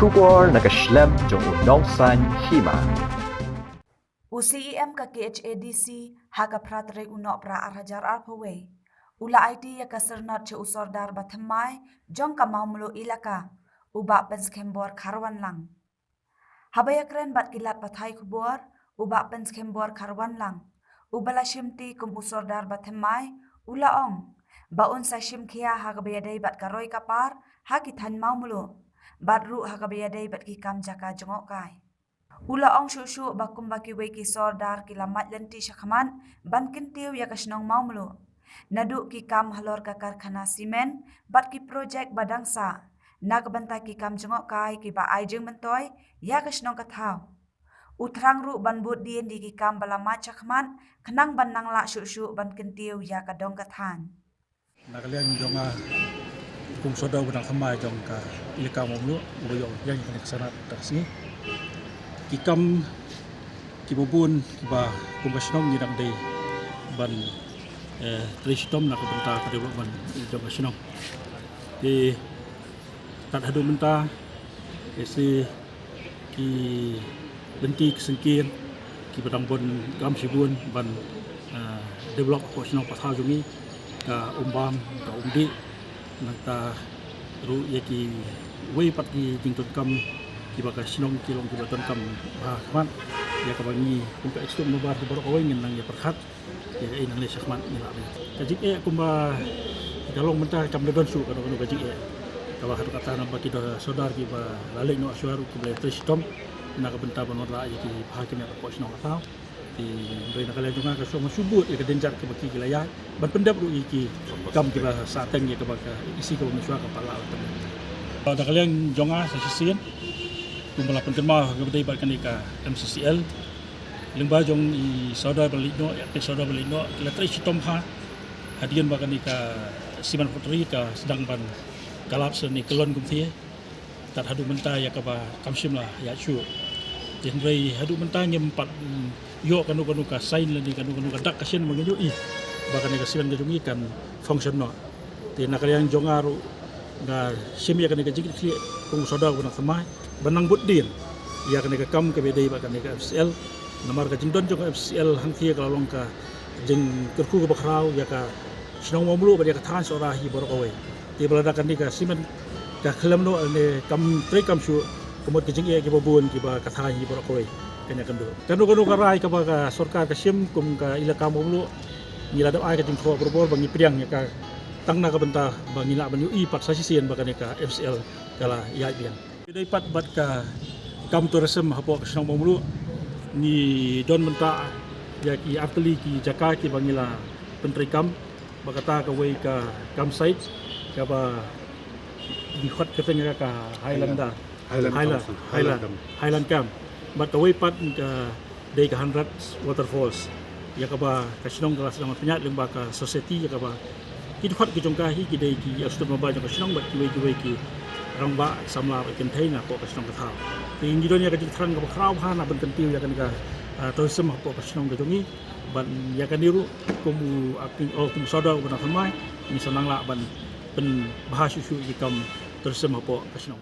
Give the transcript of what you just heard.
Pynskhembor nakaslem jong unongsan Hima. UCEM ka KHADC haga pratray unok pra arajar arpawe. Ula ID ya ka Sirdar che Sirdar ba Thymmai Jong ka Mawmluh Elaka uba Pynskhembor Kharwanlang. Habaya kren bat kilat pathai kubor uba Pynskhembor Kharwanlang. Ubala shimti kum Sirdar ba Thymmai ula ong. Baun sa shimkia haga bayadai bat karoy kapar hakitan Mawmluh. Badru haga bayadai bat kikam jaka jongokai. Ula ong shushu bakum baki weki Sirdar kilamat lenti syakman ban kintiu ya kasnong Mawmluh. Naduk kikam halor ka karkhana simen bat ki projek badangsa. Nagbantai kikam jongokai ki ba aijeng mentoy ya kasnong kathau. Utrang ru ban bud dien di kikam balamat syakman kenang ban nangla shushu ban kintiu ya kadong kathan. Nakalian jonga kung sodaw benang Thymmai jong ka Elaka Mawmluh ubayong yang kaneksanat taksi kikam kibubun kiba kumbasnom ni dang day ban tristom nak benta ka development jong kasnom di tat hadu benta esi ki lenti kesengkir ki badang bon gam sibun ban develop kasnom pasal jungi ka umbam ka umdi nanta ru yaki wei pat ki jington kam ki baka sinong kilong ki baton kam ha kaman ya ka bangi kumpa ekstum no bar borok oi ngin nang ya perkhat ya ai nang le sakman ni la kajik kumba galong menta kam don su ka no kajik ka ba kata nang baki do Sirdar ki ba lalek no aswaru ku ble tristom na ka benta ban ra yaki hakim ya ko sinong ka di doi nak kalian juga kasih masubut ya kedenjar ke baki kilaya ban pendap ru iki kam kita sateng ya ke baka isi ke mesua kepala kalau dah kalian jonga sasisian kumpul penterma ke bedai barkan ka MCCL lengba jong i Sirdar balino ya ke Sirdar balino kila tri sitom ha hadian barkan ka siman putri ka sedang ban kalap seni kelon kumthie tat hadu menta ya ka ba kamsim lah ya chu jenrei hadu menta nyempat yo kanu ka sign lagi kanu ka dak kasien mangenyo i bahkan ka silan gajungi kan function no ti nakalian jongaru na simya kan ka jikit kli kung sodaw na Thymmai banang buddin ya kan ka kam ka bedai bahkan ka FCL namar ka jingdon jong FCL hangki ka long ka jing kerku ka bakrau ya ka sinong Mawmluh ba ya ka than sora hi borok away ti balada kan ka simen ka khlem no ne kam tre kam shu kumot ka jing e ki babun ki ba ka than hi borok away kanya kanu karai ka ba sarkar ka sim kum ka Elaka Mawmluh nila do ai ka jingkho berbor bangi priang ya ka tangna ka benta bangi la ban ui pat sasisian ba ka FCL kala ya biang dai pat bat ka kam tourism hapo ka sinong Mawmluh ni don benta ya ki atli ki jaka ki bangila pentri kam bakata ka wei ka campsite ka ba di khot ka tengah ka Highland camp but away pat ka day ka 100 waterfalls ya ka ba kasinong kelas sama penyat lemba ka society ya ka ba kidhat ki jongka hi ki day ki astur maba jong kasinong bat ki ki rangba samla ka container po kasinong ka thau ting gidonya ka jitran ka kraw ha na ban tentiu ya kan ka tourism po kasinong ka jongi ban ya kan niru kum aking kum sodaw ban Thymmai ni sanang la ban pen bahasa su ki kam tourism po kasinong